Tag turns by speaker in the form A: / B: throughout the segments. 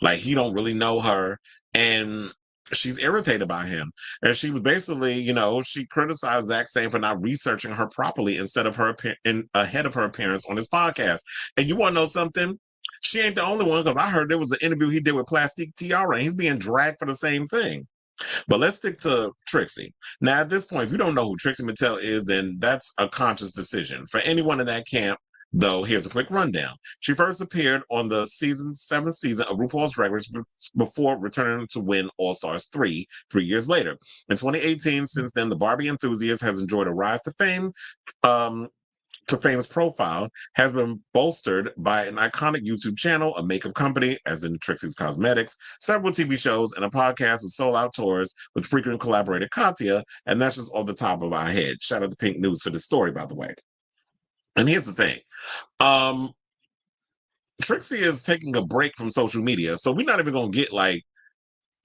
A: Like, he don't really know her, and she's irritated by him. And she was basically, she criticized Zach saying for not researching her properly instead of ahead of her appearance on his podcast. And you want to know something? She ain't the only one, because I heard there was an interview he did with Plastique Tiara, and he's being dragged for the same thing. But let's stick to Trixie. Now, at this point, if you don't know who Trixie Mattel is, then that's a conscious decision. For anyone in that camp, though, here's a quick rundown. She first appeared on the seventh season of RuPaul's Drag Race before returning to win All Stars 3 years later. In 2018, since then, the Barbie enthusiast has enjoyed a rise to fame. Fame's profile has been bolstered by an iconic YouTube channel, a makeup company, as in Trixie's Cosmetics, several TV shows, and a podcast of sold-out tours with frequent collaborator Katya, and that's just off the top of our head. Shout out to Pink News for this story, by the way. And here's the thing. Trixie is taking a break from social media, so we're not even going to get, like,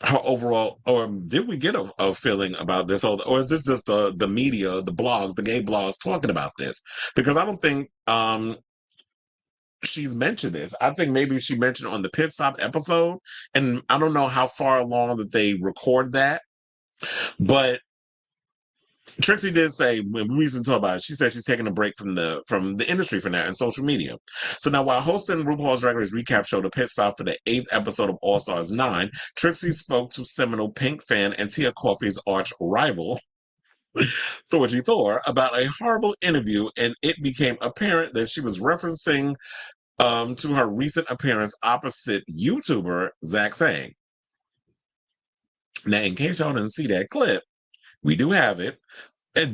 A: her overall, or did we get a feeling about this, or is this just the media, the blogs, the gay blogs talking about this? Because I don't think she's mentioned this. I think maybe she mentioned on the Pit Stop episode, and I don't know how far along that they record that, but Trixie did say, when we recently talked about it, she said she's taking a break from the industry for now and social media. So now, while hosting RuPaul's Drag Race recap show The Pit Stop for the 8th episode of All Stars 9, Trixie spoke to seminal Pink fan and Tia Kofi's arch rival, Thorgy Thor, about a horrible interview, and it became apparent that she was referencing to her recent appearance opposite YouTuber Zach Sang. Now, in case y'all didn't see that clip, we do have it,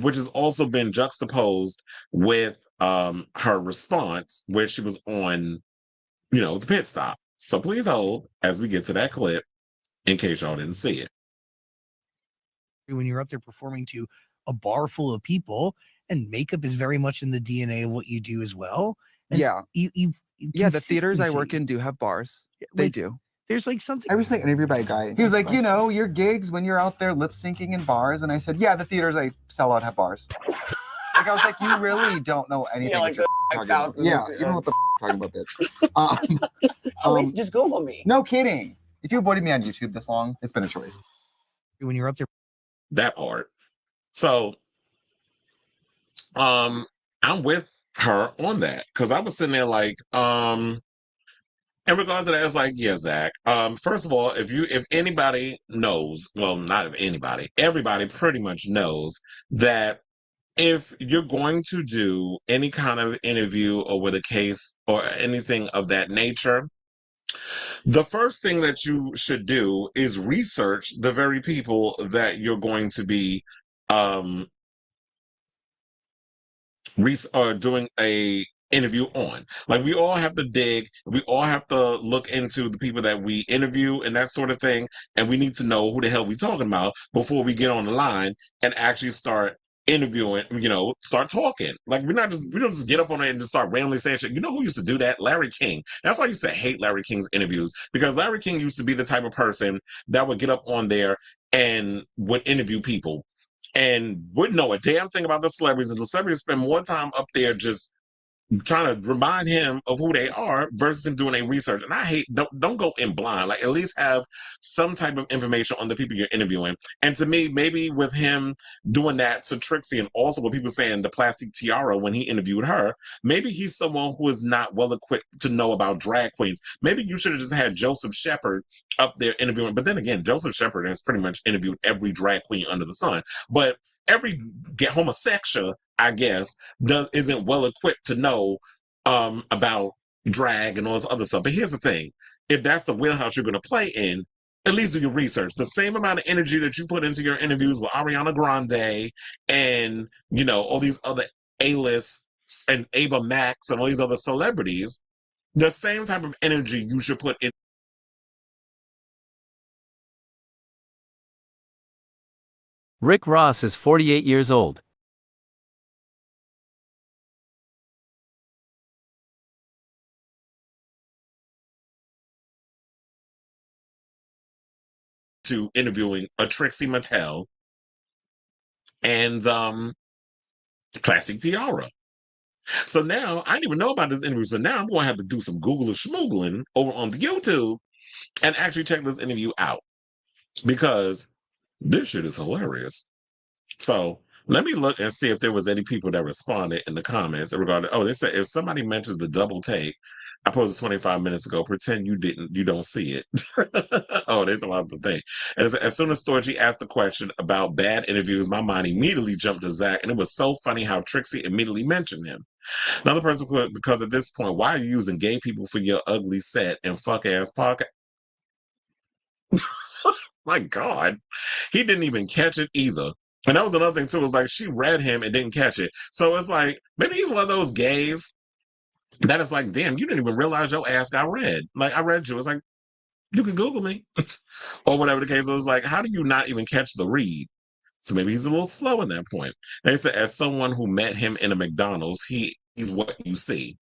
A: which has also been juxtaposed with her response where she was on, the Pit Stop. So please hold as we get to that clip in case y'all didn't see it.
B: When you're up there performing to a bar full of people, and makeup is very much in the DNA of what you do as well. And
C: the theaters I work in do have bars. They do.
B: There's like something.
D: I was like interviewed by a guy. He was like, your gigs when you're out there lip syncing in bars, and I said, yeah, the theaters I sell out have bars. Like, I was like, you really don't know anything. Yeah, like the about. Yeah, you know what the talking about, bitch.
E: At least just Google me.
D: No kidding. If you avoided me on YouTube this long, it's been a choice.
B: When you're up there,
A: that part. So, I'm with her on that, because I was sitting there like, in regards to that, it's like, yeah, Zach. First of all, if anybody knows, well, not if anybody, everybody pretty much knows that if you're going to do any kind of interview or with a case or anything of that nature, the first thing that you should do is research the very people that you're going to be doing a interview on. Like, we all have to dig, we all have to look into the people that we interview and that sort of thing, and we need to know who the hell we talking about before we get on the line and actually start interviewing, start talking. Like, we don't just get up on it and just start randomly saying shit. You know who used to do that? Larry King. That's why I used to hate Larry King's interviews, because Larry King used to be the type of person that would get up on there and would interview people and wouldn't know a damn thing about the celebrities, and the celebrities spend more time up there just trying to remind him of who they are versus him doing a research. And I hate, don't go in blind. Like, at least have some type of information on the people you're interviewing. And to me, maybe with him doing that to Trixie, and also with people saying the Plastic Tiara when he interviewed her, maybe he's someone who is not well equipped to know about drag queens. Maybe you should have just had Joseph Shepard up there interviewing. But then again, Joseph Shepard has pretty much interviewed every drag queen under the sun. But every homosexual, I guess, isn't well equipped to know about drag and all this other stuff. But here's the thing. If that's the wheelhouse you're going to play in, at least do your research. The same amount of energy that you put into your interviews with Ariana Grande and, all these other A-list and Ava Max and all these other celebrities, the same type of energy you should put in.
F: Rick Ross is 48 years old.
A: To interviewing a Trixie Mattel and Classic Tiara. So now I didn't even know about this interview. So now I'm going to have to do some Google schmoogling over on the YouTube and actually check this interview out because this shit is hilarious. So let me look and see if there was any people that responded in the comments regarding. Oh, they said if somebody mentions the double take, I posted 25 minutes ago. Pretend you don't see it. Oh, there's a lot of the thing. And as soon as Storgy asked the question about bad interviews, my mind immediately jumped to Zach, and it was so funny how Trixie immediately mentioned him. Another person put, because at this point, why are you using gay people for your ugly set and fuck ass podcast? My God, he didn't even catch it either. And that was another thing too. Was like she read him and didn't catch it. So it's like maybe he's one of those gays that is like, damn, you didn't even realize your ass got read. Like I read you. It's like you can Google me or whatever the case was. Like, how do you not even catch the read? So maybe he's a little slow in that point. They said, as someone who met him in a McDonald's, he's what you see.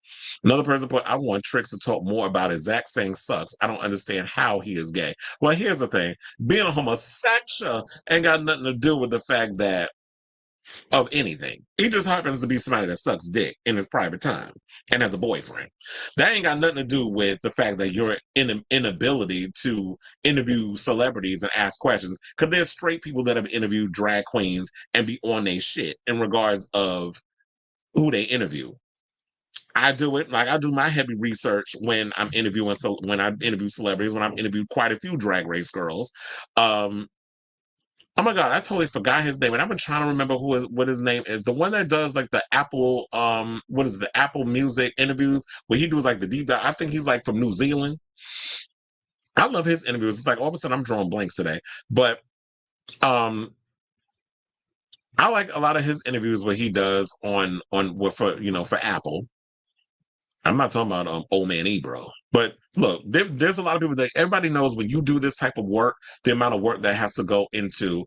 A: Another person put, I want Trix to talk more about it. Zach saying sucks. I don't understand how he is gay. Well, here's the thing. Being a homosexual ain't got nothing to do with the fact that of anything. He just happens to be somebody that sucks dick in his private time and has a boyfriend. That ain't got nothing to do with the fact that your inability to interview celebrities and ask questions. Because there's straight people that have interviewed drag queens and be on their shit in regards of who they interview. I do it like I do my heavy research when I'm interviewing. So when I interview celebrities, when I'm interviewed quite a few drag race girls, oh my God, I totally forgot his name. And I've been trying to remember what his name is. The one that does like the Apple, what is it, the Apple Music interviews where he does like the deep dive. I think he's like from New Zealand. I love his interviews. It's like all of a sudden I'm drawing blanks today. But I like a lot of his interviews where he does for Apple. I'm not talking about Old Man Ebro. But look, there's a lot of people that everybody knows when you do this type of work, the amount of work that has to go into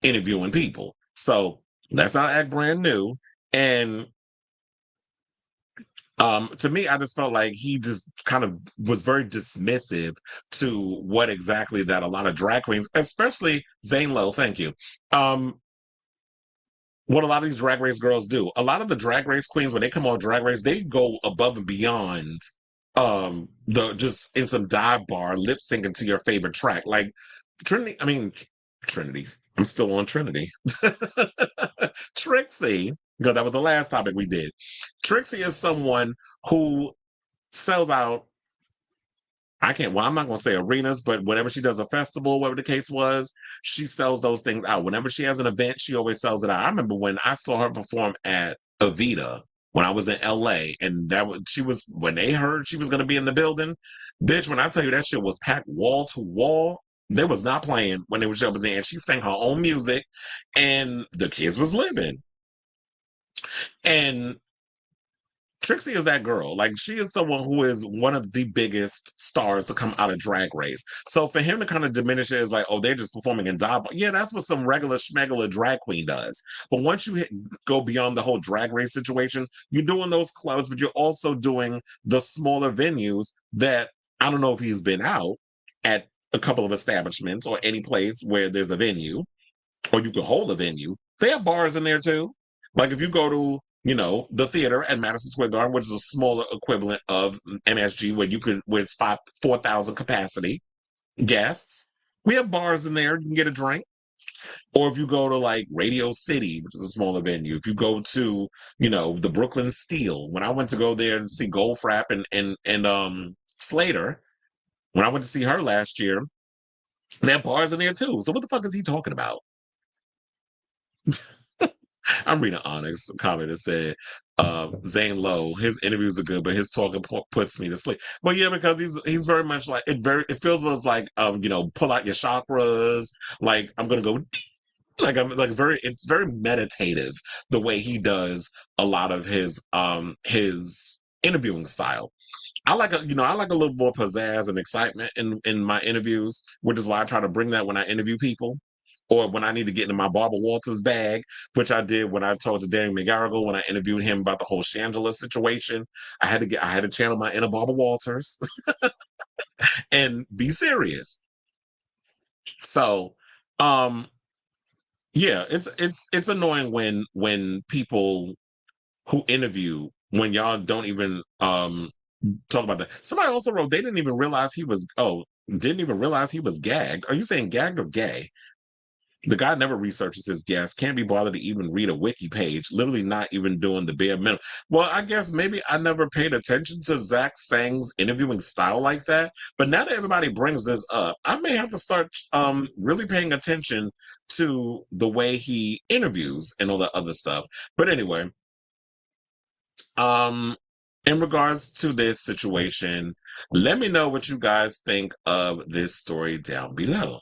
A: interviewing people. So that's not act brand new. And to me, I just felt like he just kind of was very dismissive to what exactly that a lot of drag queens, especially Zane Lowe, thank you. What a lot of these drag race girls do. A lot of the drag race queens, when they come on Drag Race, they go above and beyond the just in some dive bar lip syncing to your favorite track. Like Trinity, I'm still on Trinity. Trixie, because that was the last topic we did. Trixie is someone who sells out. I'm not going to say arenas, but whenever she does a festival, whatever the case was, she sells those things out. Whenever she has an event, she always sells it out. I remember when I saw her perform at Evita when I was in LA, and when they heard she was going to be in the building, bitch, when I tell you that shit was packed wall to wall, they was not playing when they was up there, and she sang her own music, and the kids was living. And Trixie is that girl. Like, she is someone who is one of the biggest stars to come out of Drag Race. So for him to kind of diminish it as like, oh, they're just performing in dive bar. Yeah, that's what some regular schmegular drag queen does. But once you go beyond the whole Drag Race situation, you're doing those clubs, but you're also doing the smaller venues that I don't know if he's been out at a couple of establishments or any place where there's a venue or you can hold a venue. They have bars in there too. Like if you go to the theater at Madison Square Garden, which is a smaller equivalent of MSG, where it's 4,000 capacity guests. We have bars in there. You can get a drink. Or if you go to like Radio City, which is a smaller venue, if you go to, the Brooklyn Steel, when I went to go there and see Goldfrapp and Slater, when I went to see her last year, they have bars in there too. So what the fuck is he talking about? I'm reading Onyx comment that said, Zane Lowe, his interviews are good, but his talking puts me to sleep. But yeah, because he's very much like it feels much like pull out your chakras, like I'm gonna go like I'm like it's very meditative the way he does a lot of his interviewing style. I like a little more pizzazz and excitement in my interviews, which is why I try to bring that when I interview people. Or when I need to get into my Barbara Walters bag, which I did when I talked to Danny McGarrigle when I interviewed him about the whole Shangela situation. I had to channel my inner Barbara Walters and be serious. So, yeah, it's annoying when people who interview when y'all don't even talk about that. Somebody also wrote they didn't even realize he was didn't even realize he was gagged. Are you saying gagged or gay? The guy never researches his guests, can't be bothered to even read a wiki page, literally not even doing the bare minimum. Well, I guess maybe I never paid attention to Zach Sang's interviewing style like that. But now that everybody brings this up, I may have to start really paying attention to the way he interviews and all that other stuff. But anyway, in regards to this situation, let me know what you guys think of this story down below.